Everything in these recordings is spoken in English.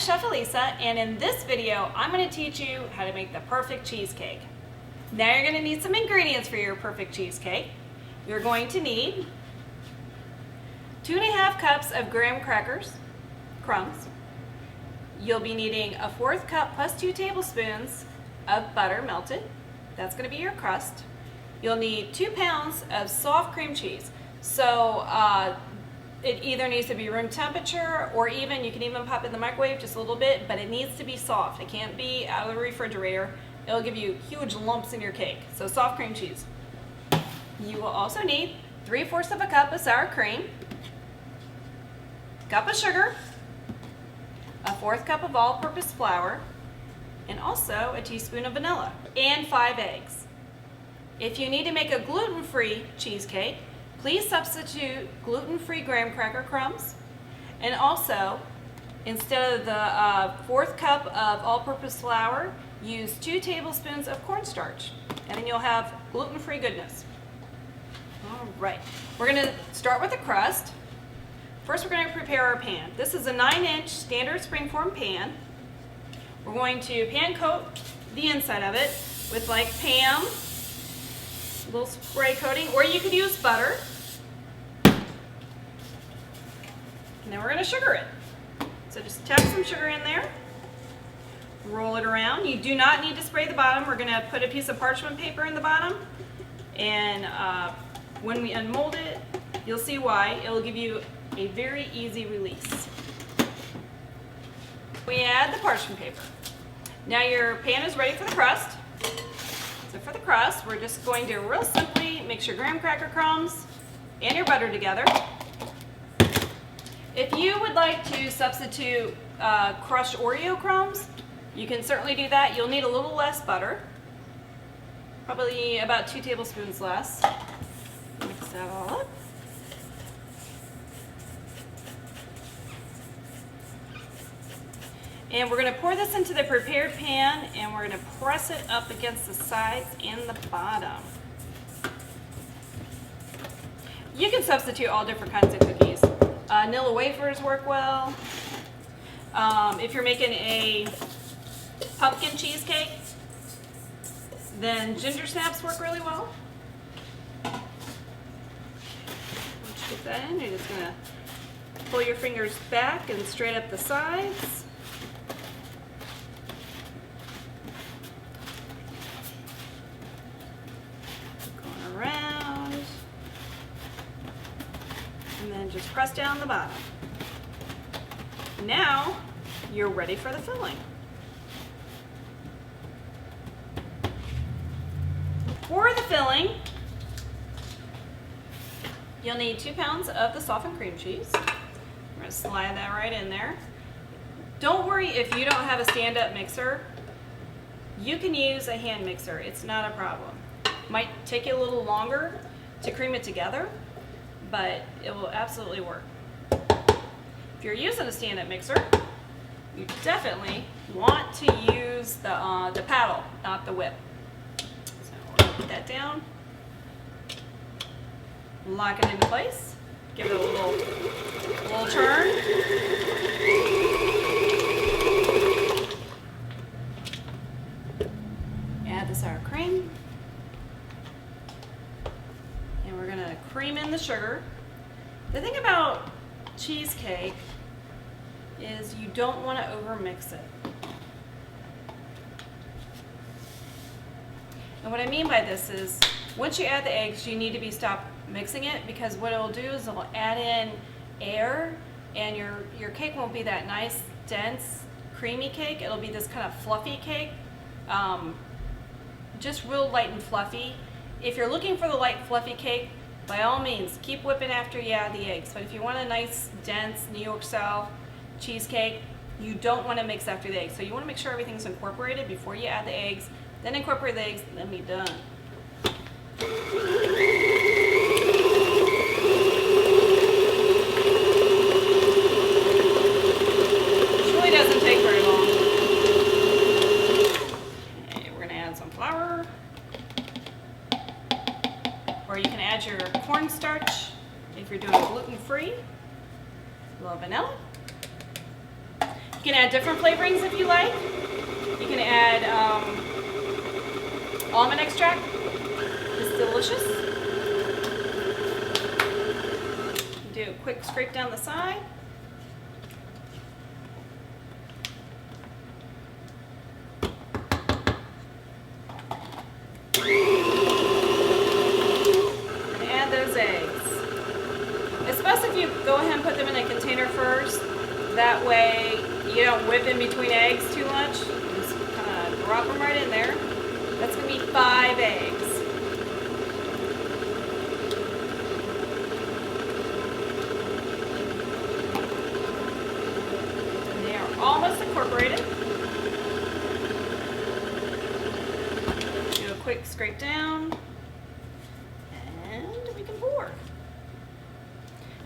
Chef Alisa, and in this video I'm going to teach you how to make the perfect cheesecake. Now you're going to need some ingredients for your perfect cheesecake. You're going to need 2½ cups of graham crackers, crumbs. You'll be needing a 1/4 cup plus 2 tablespoons of butter melted. That's going to be your crust. You'll need 2 pounds of soft cream cheese. So it either needs to be room temperature, or even you can even pop it in the microwave just a little bit, but it needs to be soft. It can't be out of the refrigerator. It'll give you huge lumps in your cake. So soft cream cheese. You will also need 3/4 of a cup of sour cream, a cup of sugar, a 1/4 cup of all-purpose flour, and also a teaspoon of vanilla, and 5 eggs. If you need to make a gluten-free cheesecake, please substitute gluten-free graham cracker crumbs, and also instead of the 1/4 cup of all-purpose flour, use 2 tablespoons of cornstarch, and then you'll have gluten-free goodness. All right, we're going to start with the crust. First, we're going to prepare our pan. This is a 9-inch standard springform pan. We're going to pan coat the inside of it with like Pam, a little spray coating, or you could use butter. And then we're going to sugar it. So just tap some sugar in there, roll it around. You do not need to spray the bottom. We're going to put a piece of parchment paper in the bottom, and when we unmold it, you'll see why. It will give you a very easy release. We add the parchment paper. Now your pan is ready for the crust. So for the crust, we're just going to real simply mix your graham cracker crumbs and your butter together. If you would like to substitute crushed Oreo crumbs, you can certainly do that. You'll need a little less butter, probably about 2 tablespoons less. Mix that all up. And we're going to pour this into the prepared pan, and we're going to press it up against the sides and the bottom. You can substitute all different kinds of cookies. Vanilla wafers work well. If you're making a pumpkin cheesecake, then ginger snaps work really well. Once you get that in, you're just going to pull your fingers back and straight up the sides. Going around. And then just press down the bottom. Now you're ready for the filling. For the filling, you'll need 2 pounds of the softened cream cheese. We're going to slide that right in there. Don't worry if you don't have a stand-up mixer. You can use a hand mixer. It's not a problem. Might take you a little longer to cream it together, but it will absolutely work. If you're using a stand-up mixer, you definitely want to use the paddle, not the whip. So we're going to put that down, lock it into place, give it a little turn. Add the sour cream. And we're going to cream in the sugar. The thing about cheesecake is you don't want to overmix it. And what I mean by this is, once you add the eggs, you need to stop mixing it, because what it will do is it will add in air, and your cake won't be that nice, dense, creamy cake. It'll be this kind of fluffy cake, just real light and fluffy. If you're looking for the light, fluffy cake, by all means, keep whipping after you add the eggs. But if you want a nice, dense, New York style cheesecake, you don't want to mix after the eggs. So you want to make sure everything's incorporated before you add the eggs, then incorporate the eggs, then be done. It really doesn't take very long. Okay, we're going to add some flour. Or you can add your cornstarch if you're doing gluten-free. A little vanilla. You can add different flavorings if you like. You can add almond extract. It's delicious. Do a quick scrape down the side. And add those eggs. It's best if you go ahead and put them in a container first. That way you don't whip in between eggs too much. Just kind of drop them right in there. That's going to be 5 eggs. And they are almost incorporated. Do a quick scrape down. And we can pour.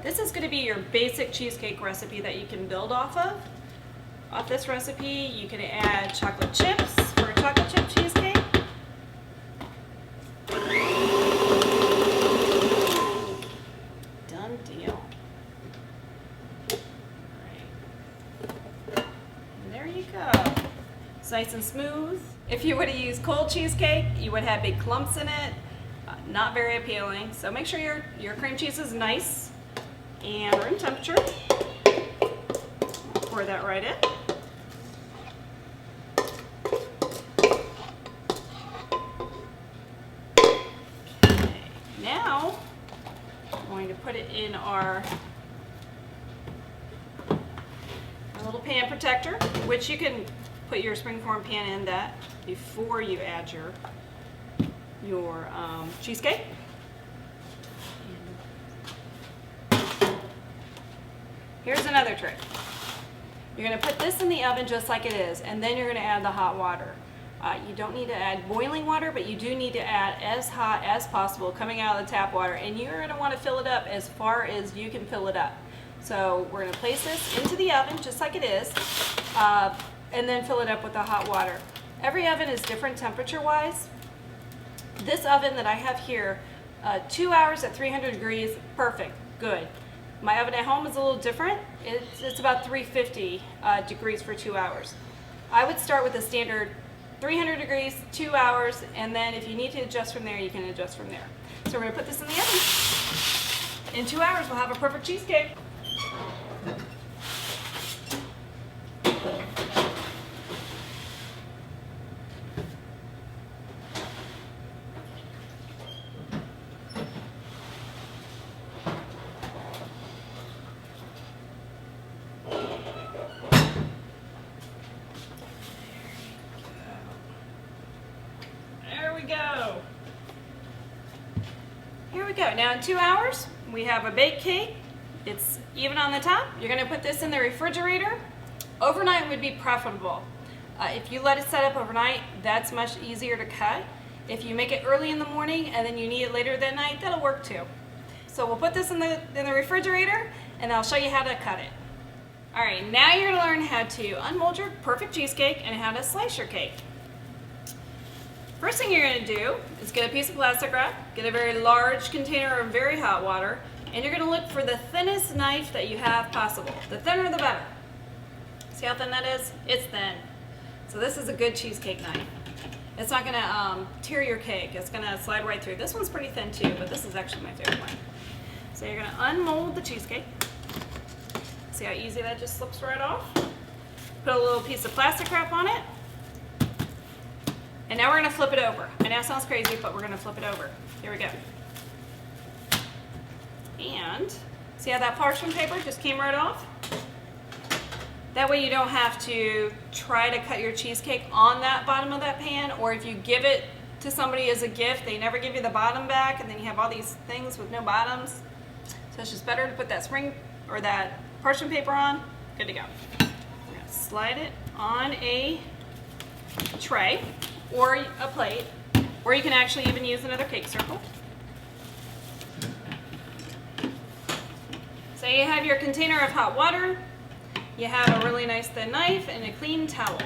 This is going to be your basic cheesecake recipe that you can build off of. Off this recipe, you can add chocolate chips for a chocolate chip cheesecake. Done deal. Right. And there you go. It's nice and smooth. If you would have used cold cheesecake, you would have big clumps in it. Not very appealing. So make sure your cream cheese is nice and room temperature. Pour that right in. Okay, now I'm going to put it in our little pan protector, which you can put your springform pan in that before you add your cheesecake. Here's another trick. You're going to put this in the oven just like it is, and then you're going to add the hot water. You don't need to add boiling water, but you do need to add as hot as possible coming out of the tap water, and you're going to want to fill it up as far as you can fill it up. So we're going to place this into the oven just like it is, and then fill it up with the hot water. Every oven is different temperature-wise. This oven that I have here, 2 hours at 300 degrees, perfect, good. My oven at home is a little different. It's about 350 degrees for 2 hours. I would start with a standard 300 degrees, 2 hours, and then if you need to adjust from there, you can adjust from there. So we're going to put this in the oven. In 2 hours, we'll have a perfect cheesecake. Go. Here we go. Now in 2 hours, we have a baked cake. It's even on the top. You're going to put this in the refrigerator. Overnight would be preferable. If you let it set up overnight, that's much easier to cut. If you make it early in the morning and then you need it later that night, that'll work too. So we'll put this in the refrigerator, and I'll show you how to cut it. All right, now you're going to learn how to unmold your perfect cheesecake and how to slice your cake. First thing you're going to do is get a piece of plastic wrap, get a very large container of very hot water, and you're going to look for the thinnest knife that you have possible. The thinner the better. See how thin that is? It's thin. So this is a good cheesecake knife. It's not going to tear your cake. It's going to slide right through. This one's pretty thin too, but this is actually my favorite one. So you're going to unmold the cheesecake. See how easy that just slips right off? Put a little piece of plastic wrap on it. And now we're going to flip it over. I know it sounds crazy, but we're going to flip it over. Here we go. And see how that parchment paper just came right off? That way you don't have to try to cut your cheesecake on that bottom of that pan, or if you give it to somebody as a gift, they never give you the bottom back, and then you have all these things with no bottoms. So it's just better to put that that parchment paper on. Good to go. We're going to slide it on a tray or a plate, or you can actually even use another cake circle. So you have your container of hot water, you have a really nice thin knife, and a clean towel.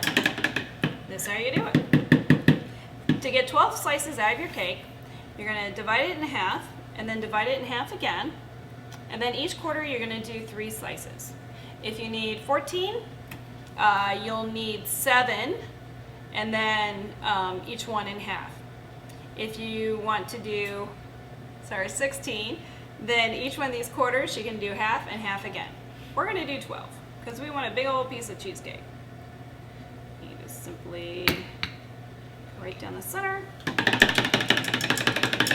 This is how you do it. To get 12 slices out of your cake, you're going to divide it in half, and then divide it in half again, and then each quarter you're going to do 3 slices. If you need 14, you'll need 7, and then each one in half. If you want to do, 16, then each one of these quarters you can do half and half again. We're going to do 12 because we want a big old piece of cheesecake. You just simply go right down the center.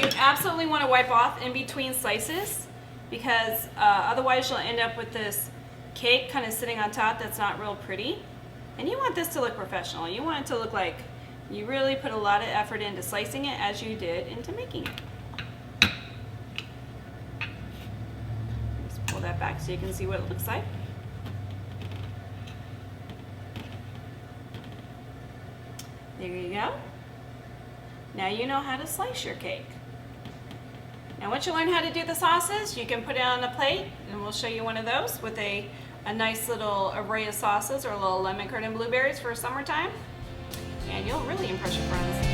You absolutely want to wipe off in between slices because otherwise you'll end up with this cake kind of sitting on top that's not real pretty. And you want this to look professional. You want it to look like you really put a lot of effort into slicing it as you did into making it. Just pull that back so you can see what it looks like. There you go. Now you know how to slice your cake. Now once you learn how to do the sauces, you can put it on a plate, and we'll show you one of those with a nice little array of sauces or a little lemon curd and blueberries for summertime. And you'll really impress your friends.